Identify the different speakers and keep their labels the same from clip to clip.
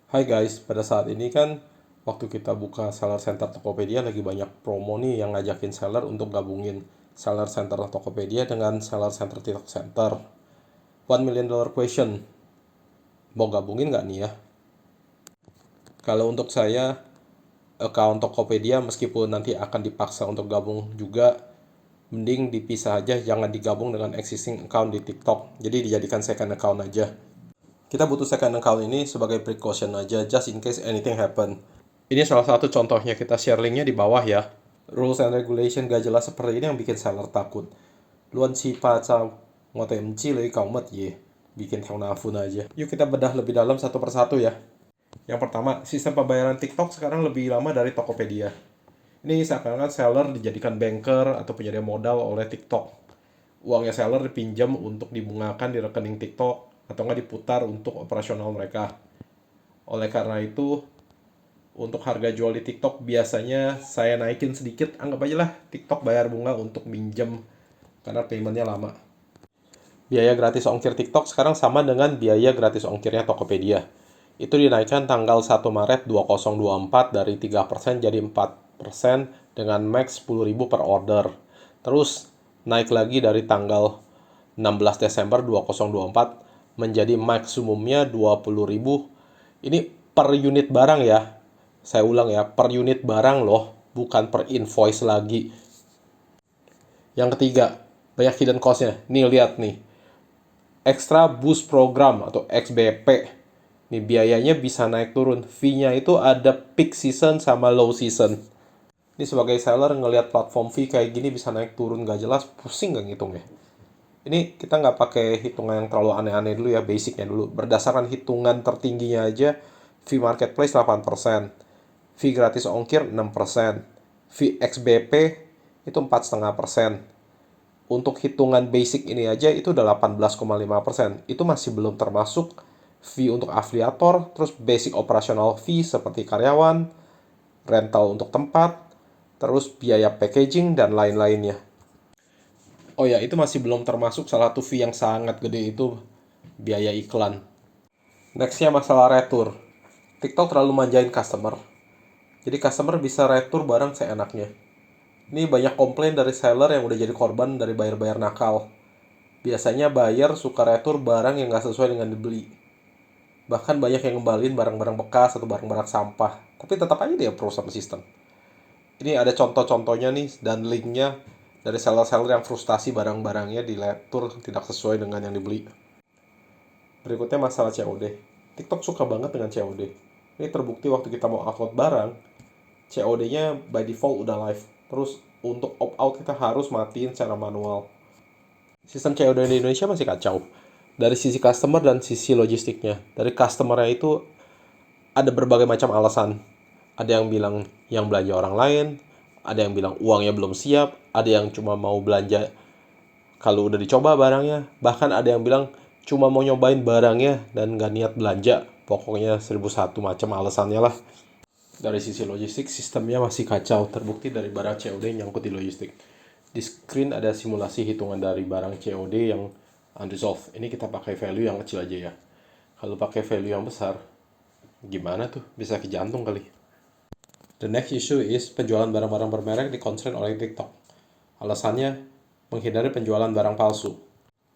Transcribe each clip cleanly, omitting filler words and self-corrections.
Speaker 1: Hai guys, pada saat ini kan waktu kita buka seller center Tokopedia lagi banyak promo nih yang ngajakin seller untuk gabungin seller center Tokopedia dengan seller center TikTok Center. $1 million question, mau gabungin nggak nih ya? Kalau untuk saya, account Tokopedia meskipun nanti akan dipaksa untuk gabung juga, mending dipisah aja, jangan digabung dengan existing account di TikTok. Jadi dijadikan second account aja. Kita butuh second account ini sebagai precaution aja, just in case anything happen. Ini salah satu contohnya, kita share linknya di bawah ya. Rules and regulation gak jelas seperti ini yang bikin seller takut. Luan si pacau ngotemci lagi kaumet ye. Bikin nafun aja. Yuk kita bedah lebih dalam satu persatu ya. Yang pertama, sistem pembayaran TikTok sekarang lebih lama dari Tokopedia. Ini seakan-akan seller dijadikan banker atau penyedia modal oleh TikTok. Uangnya seller dipinjam untuk dibungakan di rekening TikTok atau nggak diputar untuk operasional mereka. Oleh karena itu, untuk harga jual di TikTok biasanya saya naikin sedikit, anggap aja lah TikTok bayar bunga untuk minjem karena paymentnya lama. Biaya gratis ongkir TikTok sekarang sama dengan biaya gratis ongkirnya Tokopedia. Itu dinaikkan tanggal 1 Maret 2024 dari 3% jadi 4% dengan max 10.000 per order. Terus naik lagi dari tanggal 16 Desember 2024 menjadi maksimumnya 20.000. Ini per unit barang ya. Saya ulang ya, per unit barang loh, bukan per invoice lagi. Yang ketiga, banyak hidden cost-nya. Nih lihat nih, extra boost program atau XBP. Nih biayanya bisa naik turun. Fee-nya itu ada peak season sama low season. Ini sebagai seller ngelihat platform fee kayak gini bisa naik turun gak jelas, pusing gak ngitungnya. Ini kita nggak pakai hitungan yang terlalu aneh-aneh dulu ya, basicnya dulu. Berdasarkan hitungan tertingginya aja, fee marketplace 8%, fee gratis ongkir 6%, fee XBP itu 4,5%. Untuk hitungan basic ini aja itu udah 18,5%. Itu masih belum termasuk fee untuk afiliator, terus basic operational fee seperti karyawan, rental untuk tempat, terus biaya packaging dan lain-lainnya. Oh ya, itu masih belum termasuk salah satu fee yang sangat gede itu biaya iklan. Nextnya masalah retur. TikTok terlalu manjain customer. Jadi customer bisa retur barang seenaknya. Ini banyak komplain dari seller yang udah jadi korban dari bayar-bayar nakal. Biasanya buyer suka retur barang yang nggak sesuai dengan dibeli. Bahkan banyak yang ngembalin barang-barang bekas atau barang-barang sampah. Tapi tetap aja dia pro sama sistem. Ini ada contoh-contohnya nih dan linknya dari seller-seller yang frustasi barang-barangnya diletur tidak sesuai dengan yang dibeli. Berikutnya masalah COD. TikTok suka banget dengan COD. Ini terbukti waktu kita mau upload barang, COD-nya by default udah live. Terus untuk opt-out kita harus matiin secara manual. Sistem COD di Indonesia masih kacau. Dari sisi customer dan sisi logistiknya. Dari customer-nya itu ada berbagai macam alasan. Ada yang bilang yang belanja orang lain, ada yang bilang uangnya belum siap, ada yang cuma mau belanja kalau udah dicoba barangnya, bahkan ada yang bilang cuma mau nyobain barangnya dan gak niat belanja. Pokoknya 1001 macam alasannya lah. Dari sisi logistik, sistemnya masih kacau. Terbukti dari barang COD yang nyangkut di logistik. Di screen ada simulasi hitungan dari barang COD yang unresolved. Ini kita pakai value yang kecil aja ya. Kalau pakai value yang besar, gimana tuh? Bisa ke jantung kali. The next issue is penjualan barang-barang bermerek dikonstrain oleh TikTok. Alasannya, menghindari penjualan barang palsu.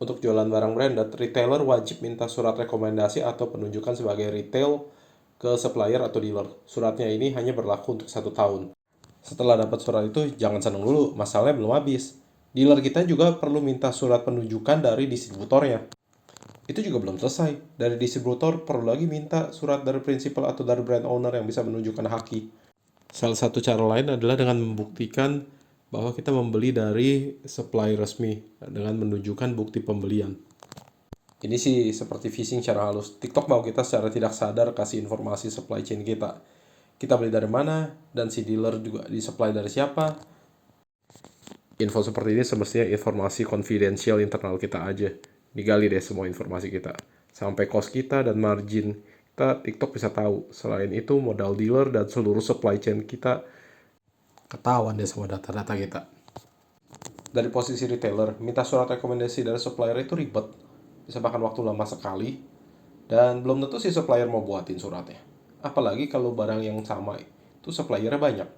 Speaker 1: Untuk jualan barang branded, retailer wajib minta surat rekomendasi atau penunjukan sebagai retail ke supplier atau dealer. Suratnya ini hanya berlaku untuk 1 tahun. Setelah dapat surat itu, jangan seneng dulu, masalahnya belum habis. Dealer kita juga perlu minta surat penunjukan dari distributornya. Itu juga belum selesai. Dari distributor perlu lagi minta surat dari principal atau dari brand owner yang bisa menunjukkan haki. Salah satu cara lain adalah dengan membuktikan bahwa kita membeli dari supply resmi dengan menunjukkan bukti pembelian. Ini sih seperti phishing secara halus. TikTok mau kita secara tidak sadar kasih informasi supply chain kita. Kita beli dari mana, dan si dealer juga di-supply dari siapa. Info seperti ini semestinya informasi confidential internal kita aja. Digali deh semua informasi kita. Sampai cost kita dan margin kita, TikTok bisa tahu. Selain itu, modal dealer dan seluruh supply chain kita ketahuan deh semua data-data kita. Dari posisi retailer, minta surat rekomendasi dari supplier itu ribet. Bisa makan waktu lama sekali, dan belum tentu si supplier mau buatin suratnya. Apalagi kalau barang yang sama itu suppliernya banyak.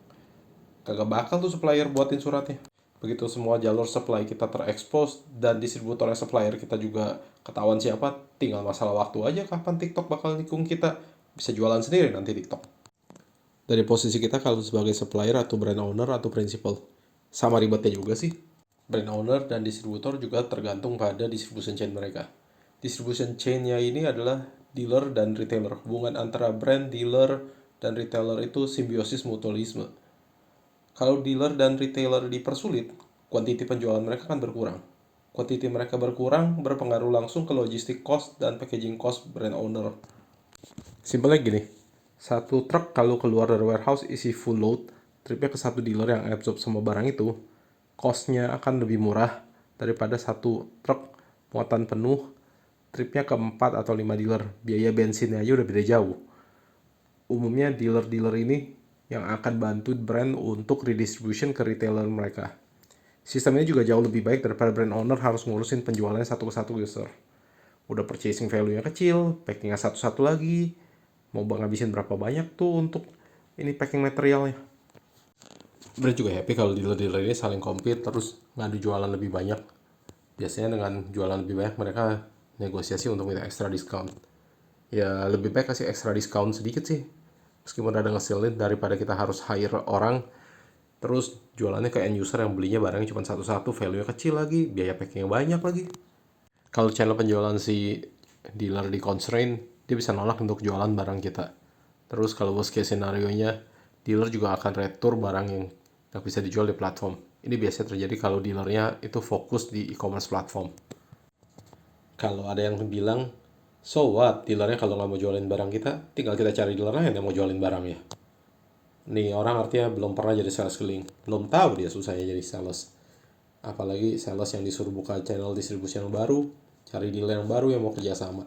Speaker 1: Kagak bakal tuh supplier buatin suratnya. Begitu semua jalur supply kita terekspos dan distributornya supplier kita juga ketahuan siapa, tinggal masalah waktu aja kapan TikTok bakal nikung kita. Bisa jualan sendiri nanti TikTok. Dari posisi kita kalau sebagai supplier atau brand owner atau principal, sama ribetnya juga sih. Brand owner dan distributor juga tergantung pada distribution chain mereka. Distribution chain-nya ini adalah dealer dan retailer. Hubungan antara brand, dealer, dan retailer itu simbiosis mutualisme. Kalau dealer dan retailer dipersulit, kuantiti penjualan mereka akan berkurang. Kuantiti mereka berkurang berpengaruh langsung ke logistik cost dan packaging cost brand owner. Simpelnya gini, satu truk kalau keluar dari warehouse isi full load, tripnya ke satu dealer yang absorb semua barang itu, cost-nya akan lebih murah daripada satu truk muatan penuh, tripnya ke 4 atau 5 dealer. Biaya bensinnya aja udah beda jauh. Umumnya dealer-dealer ini yang akan bantu brand untuk redistribution ke retailer mereka. Sistemnya juga jauh lebih baik daripada brand owner harus ngurusin penjualannya satu ke satu user. Udah purchasing value-nya kecil, packingnya satu-satu lagi, mau ngabisin berapa banyak tuh untuk ini packing materialnya. Brand juga happy kalau dealer-dealer ini saling compete terus ngadu jualan lebih banyak. Biasanya dengan jualan lebih banyak mereka negosiasi untuk minta extra discount. Ya lebih baik kasih extra discount sedikit sih, meskipun ada ngeselin daripada kita harus hire orang terus jualannya ke end user yang belinya barangnya cuma satu-satu, value-nya kecil lagi, biaya packingnya banyak lagi. Kalau channel penjualan si dealer di constraint, dia bisa nolak untuk jualan barang kita. Terus kalau worst case scenario-nya, dealer juga akan retur barang yang nggak bisa dijual di platform. Ini biasanya terjadi kalau dealernya itu fokus di e-commerce platform. Kalau ada yang bilang, so what, dealernya kalau nggak mau jualin barang kita, tinggal kita cari dealer lain yang mau jualin barangnya. Nih orang artinya belum pernah jadi sales keliling, belum tahu dia susahnya jadi sales. Apalagi sales yang disuruh buka channel distribusi yang baru, cari dealer yang baru yang mau kerjasama.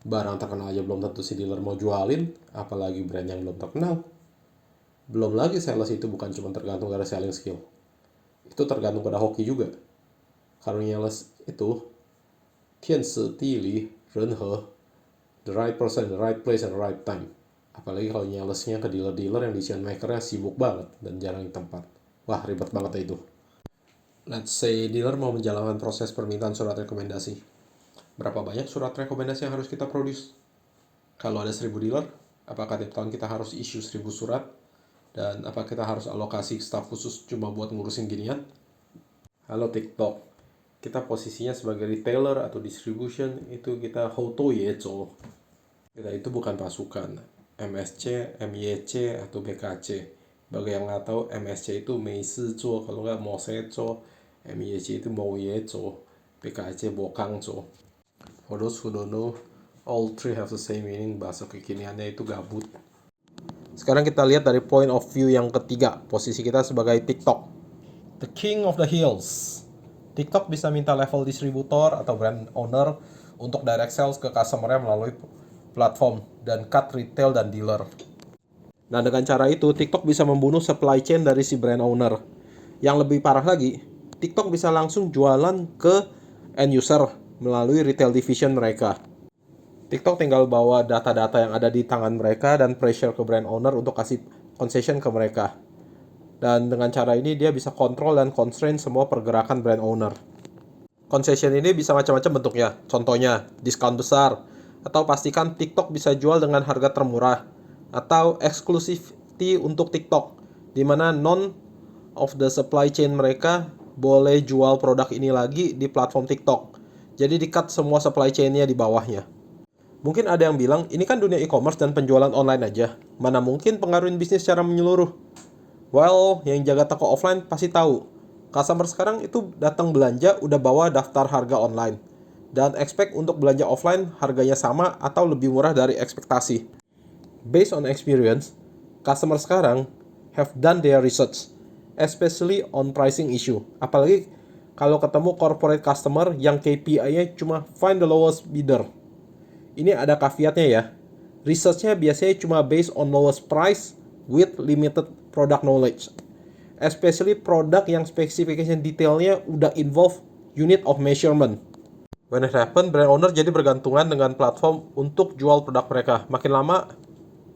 Speaker 1: Barang terkenal aja belum tentu si dealer mau jualin, apalagi brand yang belum terkenal. Belum lagi sales itu bukan cuma tergantung dari selling skill. Itu tergantung pada hoki juga. Kalau sales itu, 天时地利人和, the right person, the right place, and the right time. Apalagi kalau nyalesnya ke dealer-dealer yang decision makernya sibuk banget dan jarang di tempat. Wah, ribet banget itu. Let's say dealer mau menjalankan proses permintaan surat rekomendasi. Berapa banyak surat rekomendasi yang harus kita produce? Kalau ada 1000 dealer, apakah tiap tahun kita harus issue 1000 surat? Dan apa kita harus alokasi staff khusus cuma buat ngurusin ginian? Halo TikTok, kita posisinya sebagai retailer atau distribution itu kita hoto yezo. Kita itu bukan pasukan MSC, MYC atau BKC. Bagi yang nggak tahu, MSC itu Meisizo, kalau nggak Mosezo, MYC itu Mouyezo, BKC Bokangzo. For those who don't know, all three have the same meaning. Bahasa kekiniannya itu gabut. Sekarang kita lihat dari point of view yang ketiga, posisi kita sebagai TikTok, the king of the hills. TikTok bisa minta level distributor atau brand owner untuk direct sales ke customer-nya melalui platform dan cut retail dan dealer. Nah, dengan cara itu TikTok bisa membunuh supply chain dari si brand owner. Yang lebih parah lagi, TikTok bisa langsung jualan ke end user melalui retail division mereka. TikTok tinggal bawa data-data yang ada di tangan mereka dan pressure ke brand owner untuk kasih concession ke mereka. Dan dengan cara ini dia bisa kontrol dan constrain semua pergerakan brand owner. Concession ini bisa macam-macam bentuknya. Contohnya, diskon besar, atau pastikan TikTok bisa jual dengan harga termurah, atau exclusivity untuk TikTok, di mana none of the supply chain mereka boleh jual produk ini lagi di platform TikTok. Jadi di-cut semua supply chain-nya di bawahnya. Mungkin ada yang bilang, ini kan dunia e-commerce dan penjualan online aja. Mana mungkin pengaruhin bisnis secara menyeluruh? Well, yang jaga toko offline pasti tahu. Customer sekarang itu datang belanja udah bawa daftar harga online. Dan expect untuk belanja offline harganya sama atau lebih murah dari ekspektasi. Based on experience, customer sekarang have done their research, especially on pricing issue. Apalagi kalau ketemu corporate customer yang KPI-nya cuma find the lowest bidder. Ini ada caveatnya ya. Research-nya biasanya cuma based on lowest price with limited product knowledge. Especially produk yang specification detailnya udah involve unit of measurement. When it happen, brand owner jadi bergantungan dengan platform untuk jual produk mereka. Makin lama,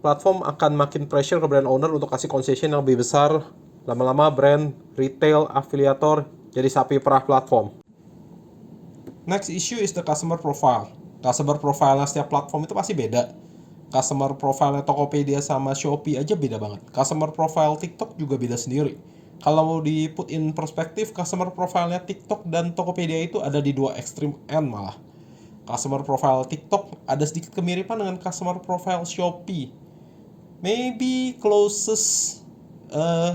Speaker 1: platform akan makin pressure ke brand owner untuk kasih concession yang lebih besar. Lama-lama brand, retail, afiliator jadi sapi perah platform. Next issue is the customer profile. Customer profile setiap platform itu pasti beda. Customer profile Tokopedia sama Shopee aja beda banget. Customer profile TikTok juga beda sendiri. Kalau mau di put in perspektif, customer profile-nya TikTok dan Tokopedia itu ada di dua extreme end malah. Customer profile TikTok ada sedikit kemiripan dengan customer profile Shopee. Maybe closest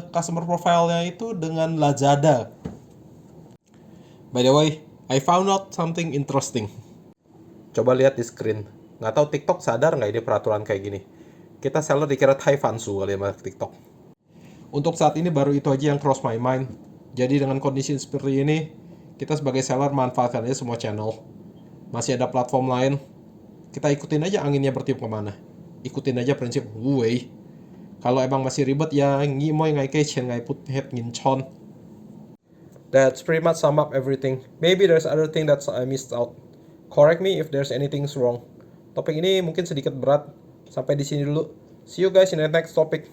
Speaker 1: customer profile-nya itu dengan Lazada. By the way, I found out something interesting. Coba lihat di screen. Nggak tahu TikTok sadar nggak ini peraturan kayak gini. Kita seller dikira Taifansu kali sama TikTok. Untuk saat ini baru itu aja yang cross my mind. Jadi dengan kondisi seperti ini, kita sebagai seller manfaatkan aja semua channel. Masih ada platform lain, kita ikutin aja anginnya bertiup kemana. Ikutin aja prinsip wu wei. Kalau emang masih ribet ya ngimoy ngai kei ngai put head ngin chon. That's pretty much sum up everything. Maybe there's other thing that I missed out. Correct me if there's anything wrong. Topik ini mungkin sedikit berat. Sampai di sini dulu. See you guys in the next topic.